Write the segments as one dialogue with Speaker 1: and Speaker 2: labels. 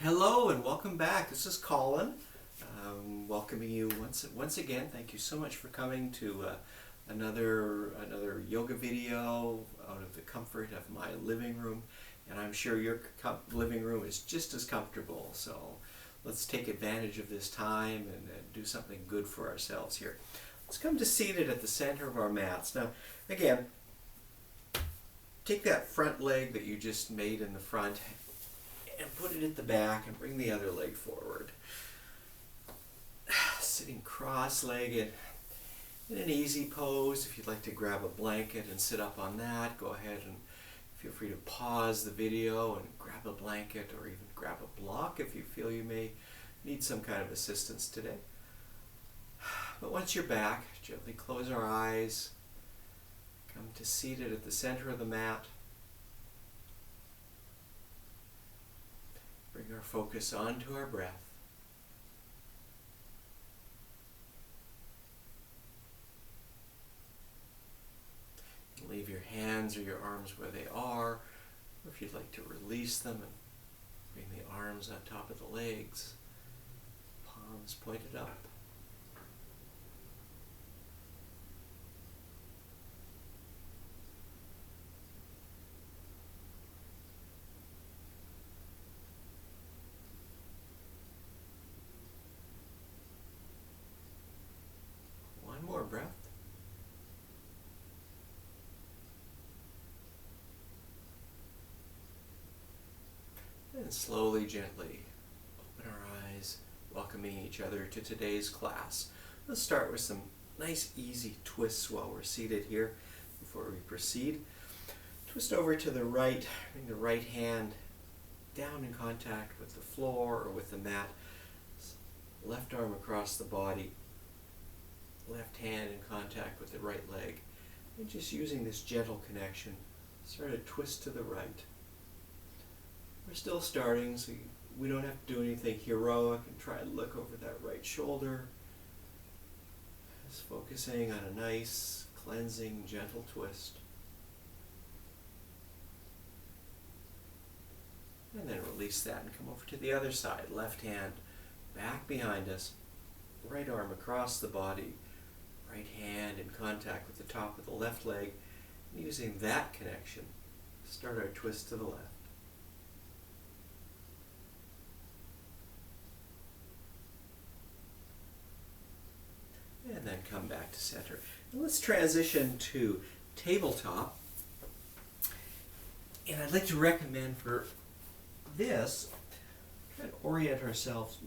Speaker 1: Hello and welcome back. This is Collin, welcoming you once again. Thank you so much for coming to another yoga video out of the comfort of my living room, and I'm sure your living room is just as comfortable. So let's take advantage of this time and do something good for ourselves here. Let's come to seated at the center of our mats. Now, again, take that front leg that you just made in the front and put it at the back and bring the other leg forward. Sitting cross-legged in an easy pose. If you'd like to grab a blanket and sit up on that, go ahead and feel free to pause the video and grab a blanket or even grab a block if you feel you may need some kind of assistance today. But once you're back, gently close our eyes. Come to seated at the center of the mat. Bring our focus onto our breath. Leave your hands or your arms where they are, or if you'd like to release them and bring the arms on top of the legs, palms pointed up. One more breath. And slowly, gently open our eyes, welcoming each other to today's class. Let's start with some nice easy twists while we're seated here before we proceed. Twist over to the right, bring the right hand down in contact with the floor or with the mat. Left arm across the body, left hand in contact with the right leg. And just using this gentle connection, start to twist to the right. We're still starting, so we don't have to do anything heroic, and try to look over that right shoulder. Just focusing on a nice, cleansing, gentle twist. And then release that and come over to the other side. Left hand back behind us, right arm across the body, right hand in contact with the top of the left leg. And using that connection, start our twist to the left. And then come back to center. And let's transition to tabletop. And I'd like to recommend for this, try to orient ourselves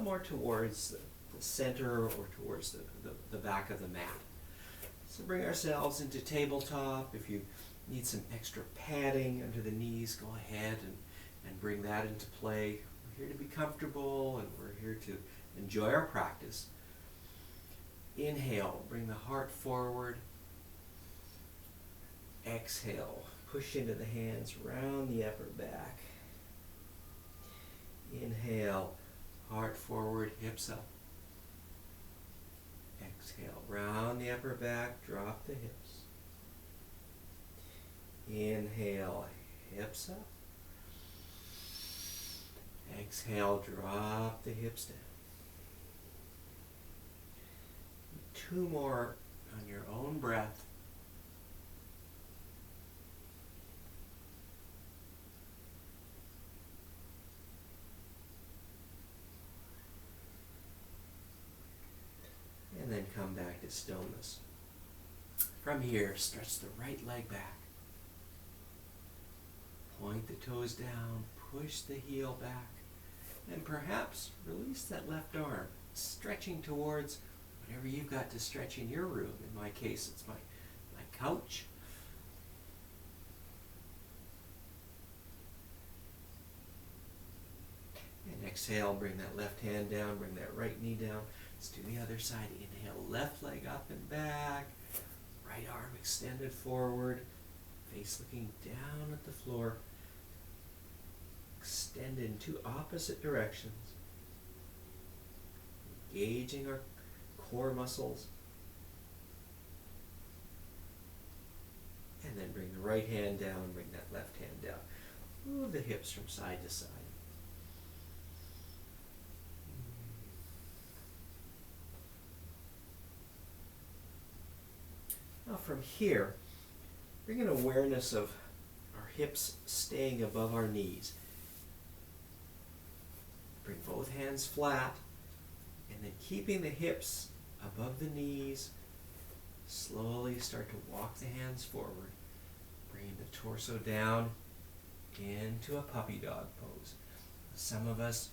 Speaker 1: more towards the center or towards the back of the mat. So bring ourselves into tabletop. If you need some extra padding under the knees, go ahead and bring that into play. We're here to be comfortable and we're here to enjoy our practice. Inhale, bring the heart forward. Exhale, push into the hands, round the upper back. Inhale, heart forward, hips up. Exhale, round the upper back, drop the hips. Inhale, hips up. Exhale, drop the hips down. 2 more on your own breath. And then come back to stillness. From here, stretch the right leg back. Point the toes down, push the heel back, and perhaps release that left arm, stretching towards whatever you've got to stretch in your room. In my case, it's my couch. And exhale, bring that left hand down, bring that right knee down. Let's do the other side. Inhale, left leg up and back. Right arm extended forward. Face looking down at the floor. Extend in 2 opposite directions. Engaging our core muscles. And then bring the right hand down, bring that left hand down. Move the hips from side to side. Now from here, bring an awareness of our hips staying above our knees. Bring both hands flat, and then keeping the hips above the knees, slowly start to walk the hands forward, bringing the torso down into a puppy dog pose. Some of us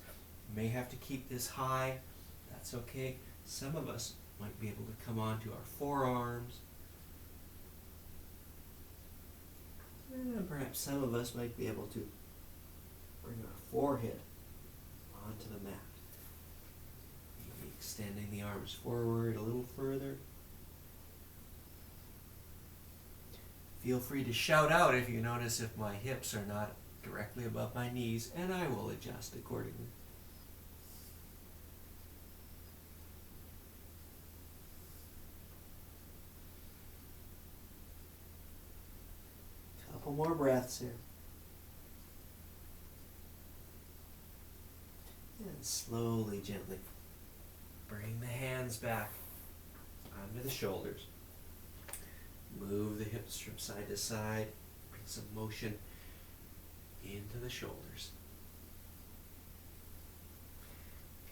Speaker 1: may have to keep this high. That's okay. Some of us might be able to come onto our forearms. And perhaps some of us might be able to bring our forehead onto the mat. Maybe extending the arms forward a little further. Feel free to shout out if you notice if my hips are not directly above my knees, and I will adjust accordingly. Couple more breaths here. And slowly, gently bring the hands back under the shoulders. Move the hips from side to side. Bring some motion into the shoulders.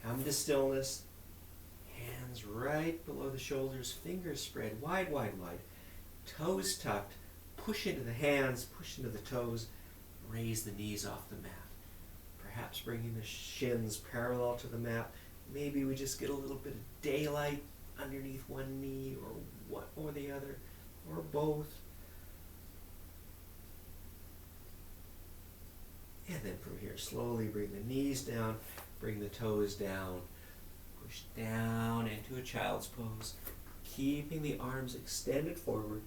Speaker 1: Come to stillness. Hands right below the shoulders. Fingers spread wide, wide, wide. Toes tucked. Push into the hands. Push into the toes. Raise the knees off the mat. Perhaps bringing the shins parallel to the mat. Maybe we just get a little bit of daylight underneath one knee or one or the other, or both. And then from here, slowly bring the knees down, bring the toes down, push down into a child's pose, keeping the arms extended forward.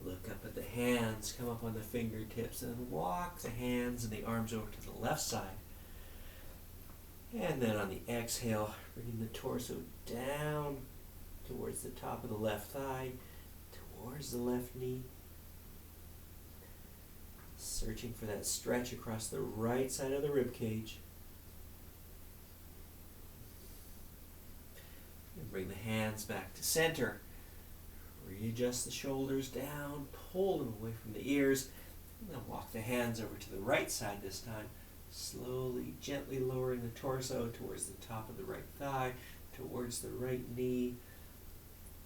Speaker 1: Look up at the hands, come up on the fingertips, and walk the hands and the arms over to the left side. And then on the exhale, bringing the torso down towards the top of the left thigh, towards the left knee. Searching for that stretch across the right side of the rib cage. And bring the hands back to center. Readjust the shoulders down, pull them away from the ears, and then walk the hands over to the right side this time. Slowly, gently lowering the torso towards the top of the right thigh, towards the right knee.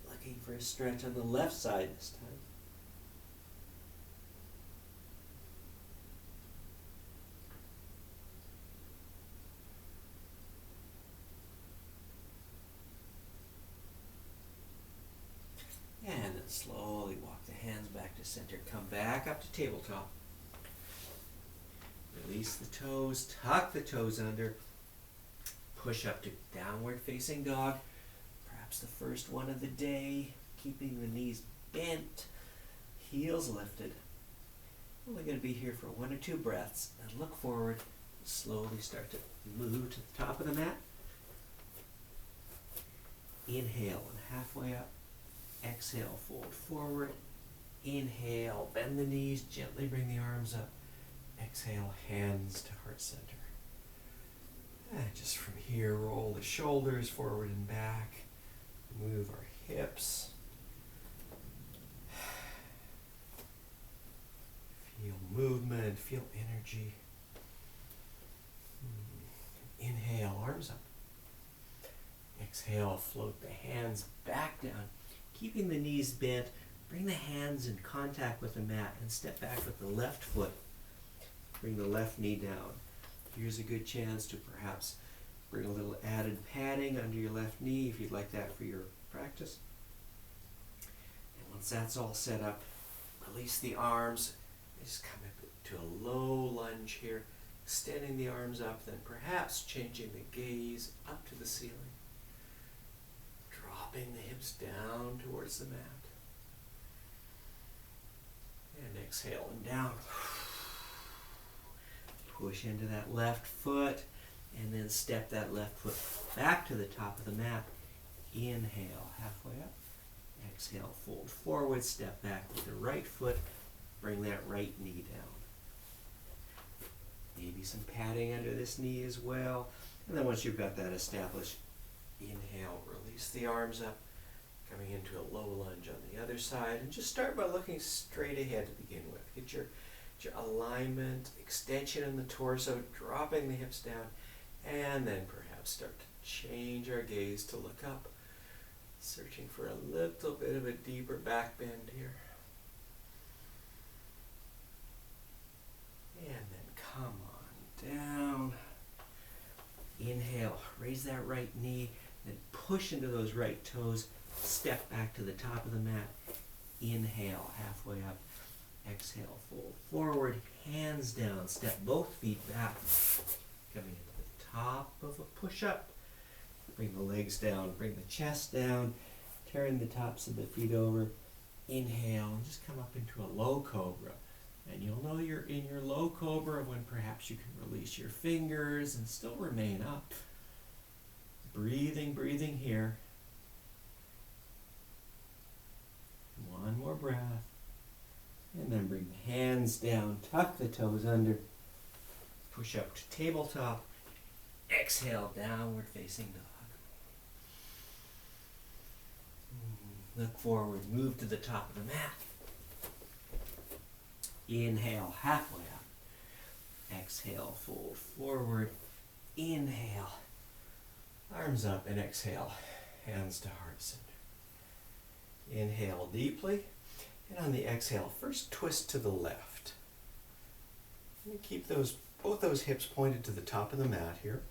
Speaker 1: Looking for a stretch on the left side this time. And then slowly walk the hands back to center. Come back up to tabletop. Release the toes, tuck the toes under. Push up to downward facing dog. Perhaps the first one of the day. Keeping the knees bent, heels lifted. We're only going to be here for 1 or 2 breaths. And look forward. Slowly start to move to the top of the mat. Inhale and halfway up. Exhale, fold forward. Inhale, bend the knees, gently bring the arms up. Exhale, hands to heart center. And just from here, roll the shoulders forward and back. Move our hips. Feel movement, feel energy. Inhale, arms up. Exhale, float the hands back down. Keeping the knees bent, bring the hands in contact with the mat and step back with the left foot. Bring the left knee down. Here's a good chance to perhaps bring a little added padding under your left knee if you'd like that for your practice. And once that's all set up, release the arms. Just come up to a low lunge here, extending the arms up, then perhaps changing the gaze up to the ceiling. Dropping the hips down towards the mat. And exhale and down. Push into that left foot and then step that left foot back to the top of the mat. Inhale, halfway up. Exhale, fold forward, step back with the right foot. Bring that right knee down. Maybe some padding under this knee as well. And then once you've got that established, Inhale, release the arms up, coming into a low lunge on the other side. And just start by looking straight ahead to begin with. Get your alignment, extension in the torso, dropping the hips down, and then perhaps start to change our gaze to look up, searching for a little bit of a deeper back bend here. And then come on down. Inhale, raise that right knee, then push into those right toes, step back to the top of the mat. Inhale, halfway up. Exhale, fold forward, hands down, step both feet back. Coming into the top of a push-up. Bring the legs down, bring the chest down, turn the tops of the feet over. Inhale, and just come up into a low cobra. And you'll know you're in your low cobra when perhaps you can release your fingers and still remain up. Breathing here. One more breath. And then bring the hands down, tuck the toes under. Push up to tabletop. Exhale, downward facing dog. Look forward, move to the top of the mat. Inhale, halfway up. Exhale, fold forward. Inhale, arms up, and exhale, hands to heart center. Inhale deeply, and on the exhale, first twist to the left. And keep both those hips pointed to the top of the mat here.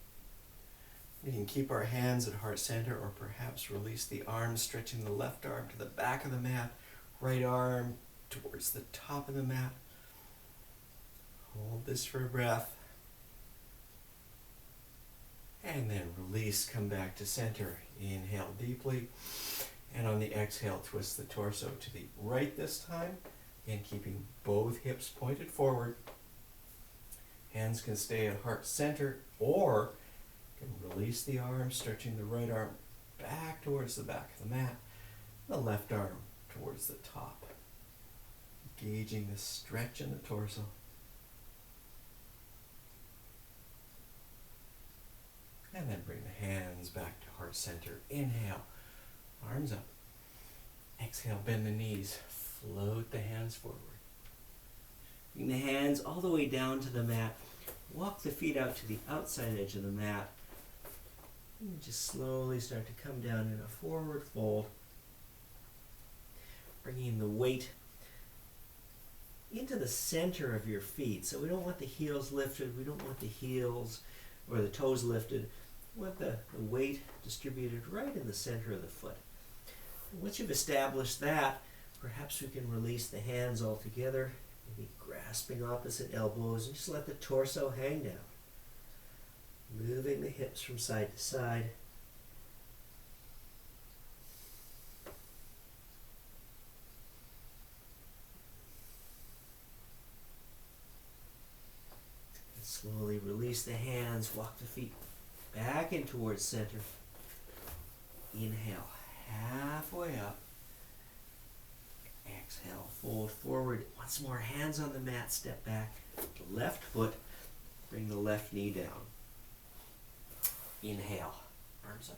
Speaker 1: We can keep our hands at heart center, or perhaps release the arms, stretching the left arm to the back of the mat, right arm towards the top of the mat. Hold this for a breath. And then release, come back to center. Inhale deeply. And on the exhale, twist the torso to the right this time. And keeping both hips pointed forward. Hands can stay at heart center, or you can release the arm, stretching the right arm back towards the back of the mat. The left arm towards the top. Engaging the stretch in the torso. And then bring the hands back to heart center. Inhale, arms up. Exhale, bend the knees. Float the hands forward. Bring the hands all the way down to the mat. Walk the feet out to the outside edge of the mat. And just slowly start to come down in a forward fold. Bringing the weight into the center of your feet. So we don't want the heels lifted. We don't want the heels or the toes lifted. We want the weight distributed right in the center of the foot. And once you've established that, perhaps we can release the hands all together, maybe grasping opposite elbows, and just let the torso hang down. Moving the hips from side to side. And slowly release the hands, walk the feet back in towards center. Inhale, halfway up. Exhale, fold forward. Once more, hands on the mat, step back. The left foot, bring the left knee down. Inhale, arms up.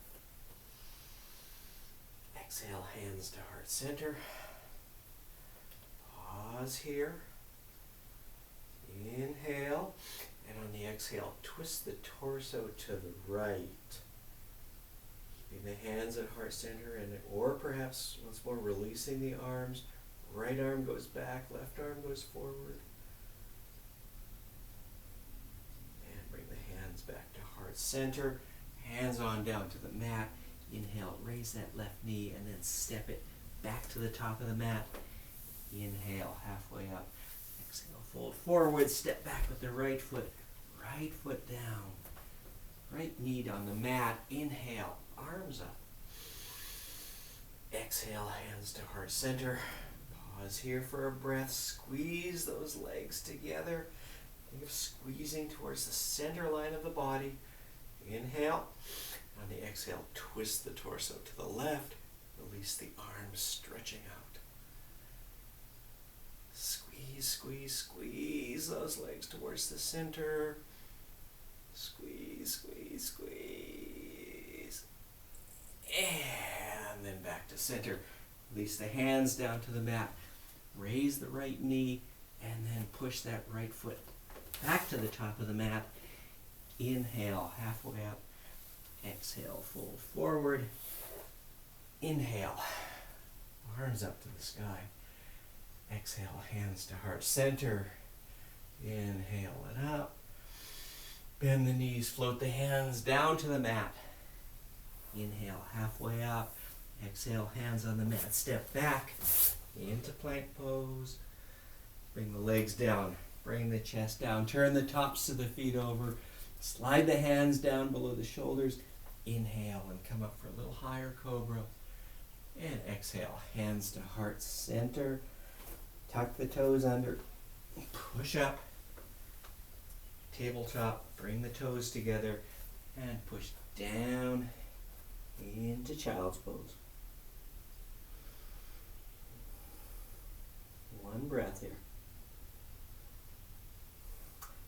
Speaker 1: Exhale, hands to heart center. Pause here. Inhale, and on the exhale, twist the torso to the right. Keeping the hands at heart center, or perhaps once more releasing the arms. Right arm goes back, left arm goes forward. And bring the hands back to heart center. Hands on down to the mat. Inhale, raise that left knee, and then step it back to the top of the mat. Inhale, halfway up. Exhale, fold forward, step back with the right foot down. Right knee on the mat. Inhale, arms up. Exhale, hands to heart center. Pause here for a breath. Squeeze those legs together. Think of squeezing towards the center line of the body. Inhale. On the exhale, twist the torso to the left. Release the arms, stretching out. Squeeze, squeeze, squeeze those legs towards the center. Squeeze, squeeze, squeeze. and then back to center. Release the hands down to the mat. Raise the right knee and then push that right foot back to the top of the mat. Inhale, halfway up. Exhale, fold forward. Inhale, arms up to the sky. Exhale, hands to heart center. Inhale it up. Bend the knees, float the hands down to the mat. Inhale, halfway up. Exhale, hands on the mat. Step back into plank pose. Bring the legs down. Bring the chest down. Turn the tops of the feet over. Slide the hands down below the shoulders. Inhale and come up for a little higher cobra. And exhale, hands to heart center. Tuck the toes under. Push up. Tabletop. Bring the toes together. And push down into child's pose. One breath here.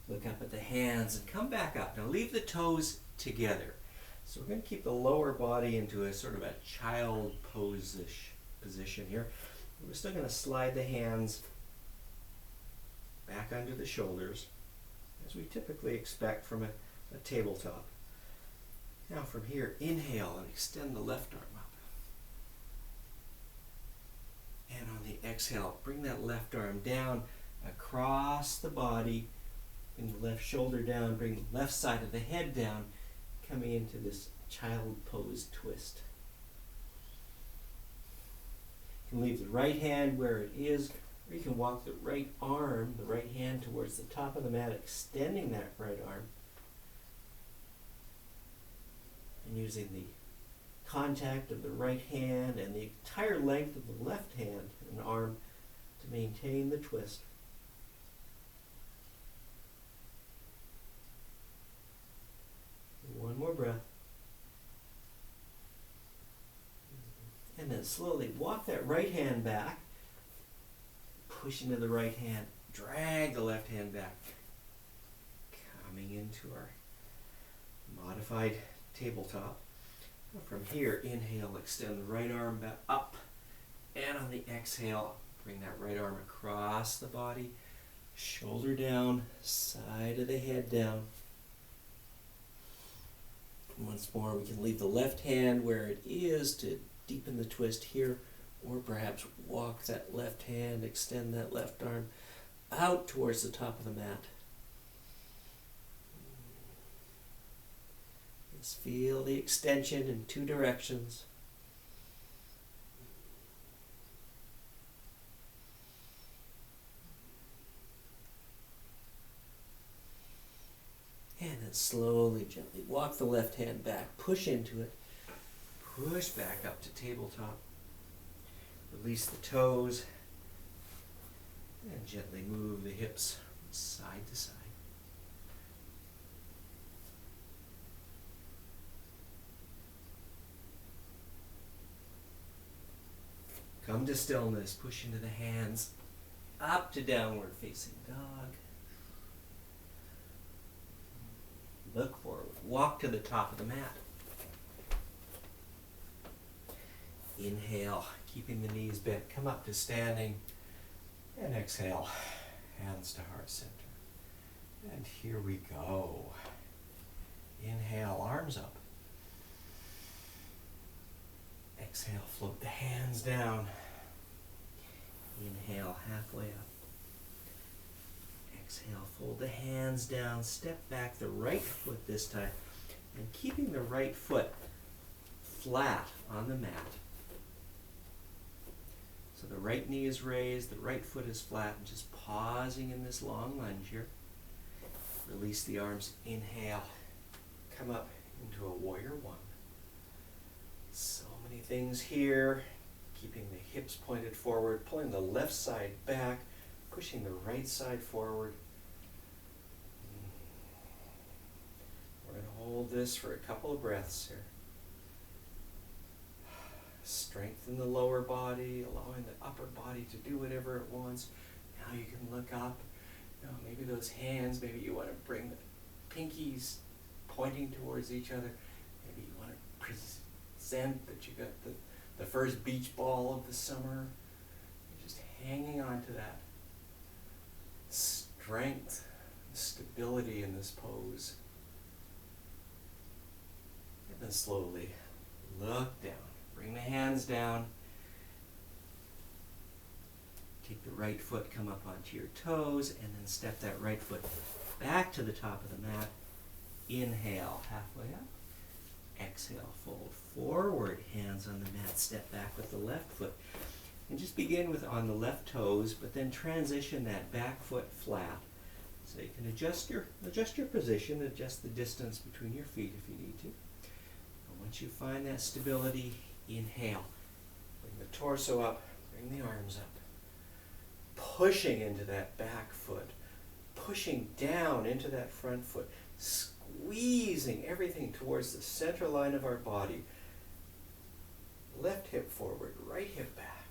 Speaker 1: Look up at the hands and come back up. Now leave the toes together. So we're going to keep the lower body into a sort of a child pose-ish position here. We're still going to slide the hands back under the shoulders, as we typically expect from a tabletop. Now from here, inhale and extend the left arm up. And on the exhale, bring that left arm down across the body. Bring the left shoulder down, bring the left side of the head down, coming into this child pose twist. You can leave the right hand where it is, or you can walk the right arm, the right hand towards the top of the mat, extending that right arm. And using the contact of the right hand and the entire length of the left hand and arm to maintain the twist. One more breath. And then slowly walk that right hand back. Push into the right hand. Drag the left hand back. Coming into our modified tabletop. From here, inhale, extend the right arm back up. And on the exhale, bring that right arm across the body. Shoulder down, side of the head down. Once more, we can leave the left hand where it is to deepen the twist here, or perhaps walk that left hand, extend that left arm out towards the top of the mat. Just feel the extension in two directions. And then slowly, gently walk the left hand back, push into it, push back up to tabletop, release the toes, and gently move the hips side to side. Come to stillness, push into the hands, up to downward facing dog. Look forward. Walk to the top of the mat. Inhale, keeping the knees bent. Come up to standing. And exhale, hands to heart center. And here we go. Inhale, arms up. Exhale, float the hands down. Inhale, halfway up. Exhale, fold the hands down, step back the right foot this time, and keeping the right foot flat on the mat. So the right knee is raised, the right foot is flat, and just pausing in this long lunge here. Release the arms, inhale, come up into a warrior one. So many things here, keeping the hips pointed forward, pulling the left side back, pushing the right side forward. We're going to hold this for a couple of breaths here. Strengthen the lower body, allowing the upper body to do whatever it wants. Now you can look up. You know, maybe those hands, maybe you want to bring the pinkies pointing towards each other. Maybe you want to scent that you got the first beach ball of the summer. You're just hanging on to that strength, stability in this pose. And then slowly look down. Bring the hands down. Take the right foot, come up onto your toes, and then step that right foot back to the top of the mat. Inhale, halfway up. Exhale, fold forward, hands on the mat, step back with the left foot. And just begin with on the left toes, but then transition that back foot flat. So you can adjust your position, adjust the distance between your feet if you need to. And once you find that stability, inhale. Bring the torso up, bring the arms up. Pushing into that back foot, pushing down into that front foot, squeezing everything towards the center line of our body. Left hip forward, right hip back.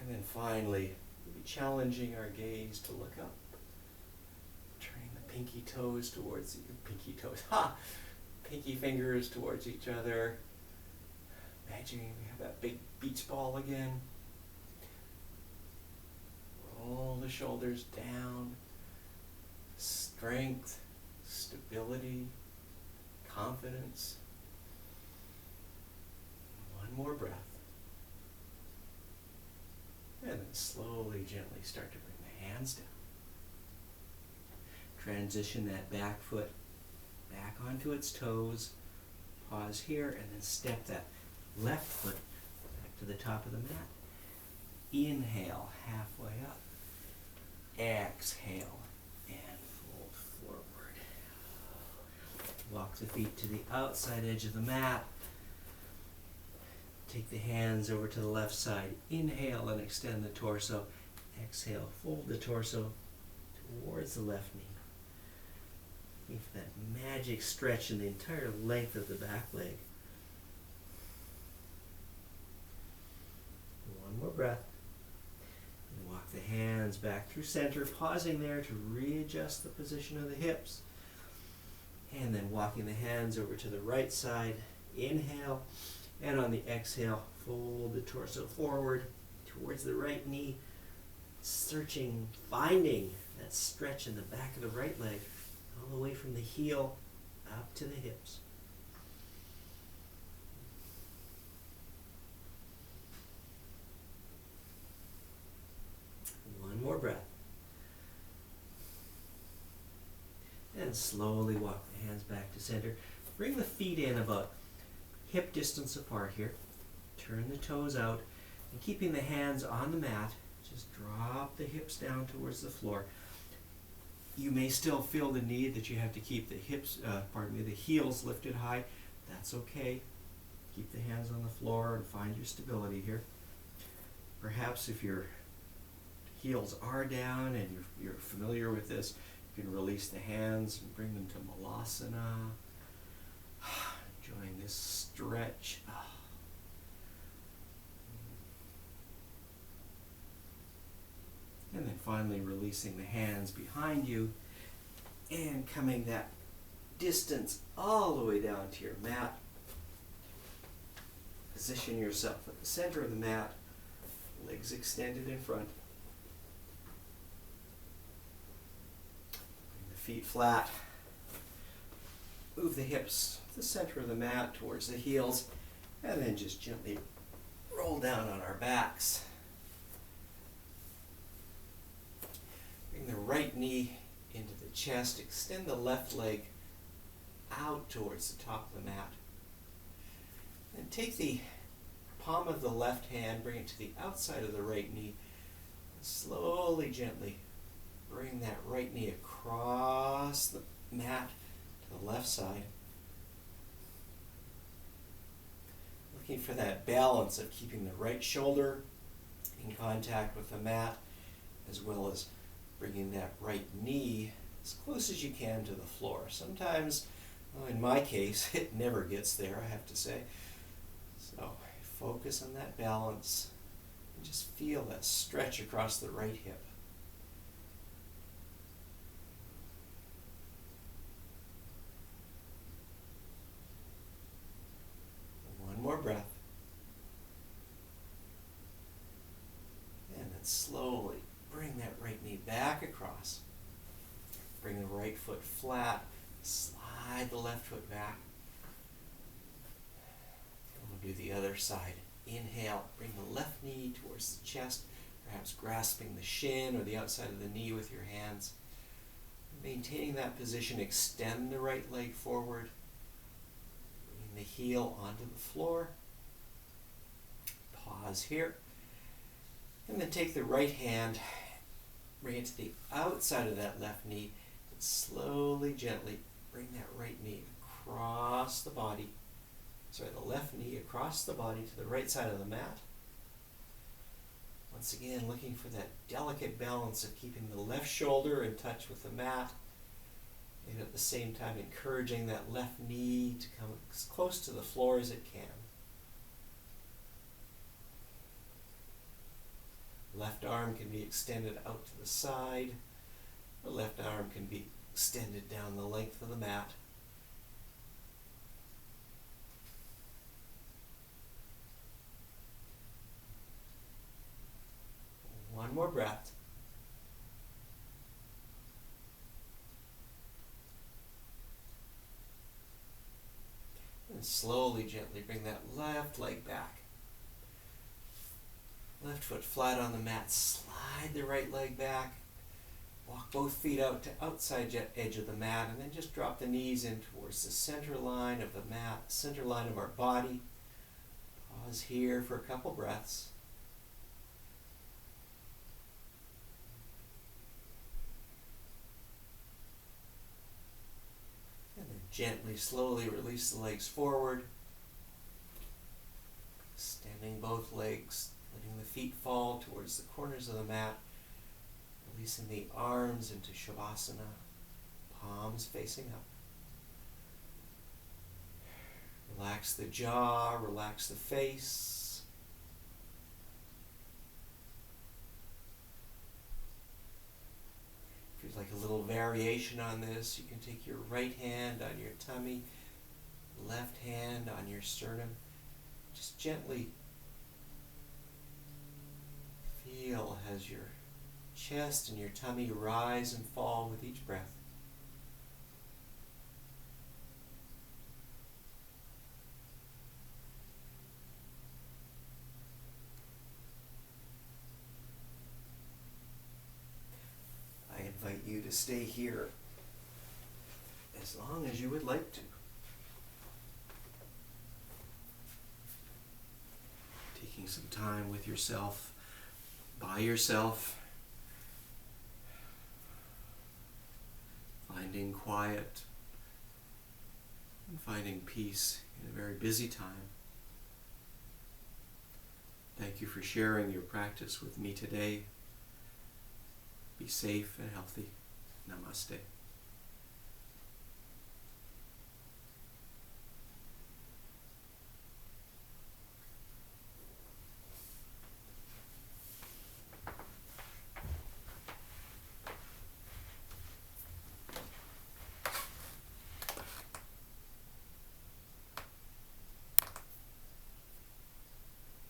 Speaker 1: And then finally, we'll be challenging our gaze to look up. Turning the pinky toes towards pinky fingers towards each other. Imagining we have that big beach ball again. Roll the shoulders down. Strength, stability, confidence. One more breath. And then slowly, gently start to bring the hands down. Transition that back foot back onto its toes. Pause here and then step that left foot back to the top of the mat. Inhale, halfway up. Exhale and fold forward. Walk the feet to the outside edge of the mat. Take the hands over to the left side. Inhale and extend the torso. Exhale, fold the torso towards the left knee. Looking for that magic stretch in the entire length of the back leg. One more breath. And walk the hands back through center, pausing there to readjust the position of the hips. And then walking the hands over to the right side. Inhale. And on the exhale, fold the torso forward towards the right knee. Searching, finding that stretch in the back of the right leg, all the way from the heel up to the hips. One more breath. And slowly walk the hands back to center. Bring the feet in about hip distance apart here. Turn the toes out, and keeping the hands on the mat, just drop the hips down towards the floor. You may still feel the need that you have to keep the the heels lifted high. That's okay. Keep the hands on the floor and find your stability here. Perhaps if your heels are down and you're familiar with this, you can release the hands and bring them to Malasana. Enjoying this stretch. And then finally releasing the hands behind you and coming that distance all the way down to your mat. Position yourself at the center of the mat, legs extended in front. Bring the feet flat. Move the hips to the center of the mat towards the heels, and then just gently roll down on our backs. Bring the right knee into the chest, extend the left leg out towards the top of the mat. And take the palm of the left hand, bring it to the outside of the right knee, and slowly, gently bring that right knee across the mat to the left side. Looking for that balance of keeping the right shoulder in contact with the mat, as well as bringing that right knee as close as you can to the floor. Sometimes, well, in my case, it never gets there, I have to say. So focus on that balance and just feel that stretch across the right hip. And slowly bring that right knee back across. Bring the right foot flat. Slide the left foot back. And we'll do the other side. Inhale, bring the left knee towards the chest, perhaps grasping the shin or the outside of the knee with your hands. Maintaining that position, extend the right leg forward. Bring the heel onto the floor. Pause here. And then take the right hand, bring it to the outside of that left knee, and slowly, gently bring that right knee across the body. The left knee across the body to the right side of the mat. Once again, looking for that delicate balance of keeping the left shoulder in touch with the mat, and at the same time encouraging that left knee to come as close to the floor as it can. Left arm can be extended out to the side. The left arm can be extended down the length of the mat. One more breath. And slowly, gently bring that left leg back. Left foot flat on the mat. Slide the right leg back. Walk both feet out to outside edge of the mat, and then just drop the knees in towards the center line of the mat, center line of our body. Pause here for a couple breaths. And then gently, slowly release the legs forward. Extending both legs, letting the feet fall towards the corners of the mat. Releasing the arms into Shavasana, palms facing up. Relax the jaw, relax the face. If you'd like a little variation on this, you can take your right hand on your tummy, left hand on your sternum. Just gently feel as your chest and your tummy rise and fall with each breath. I invite you to stay here as long as you would like to. Taking some time with yourself, by yourself, finding quiet and finding peace in a very busy time. Thank you for sharing your practice with me today. Be safe and healthy. Namaste.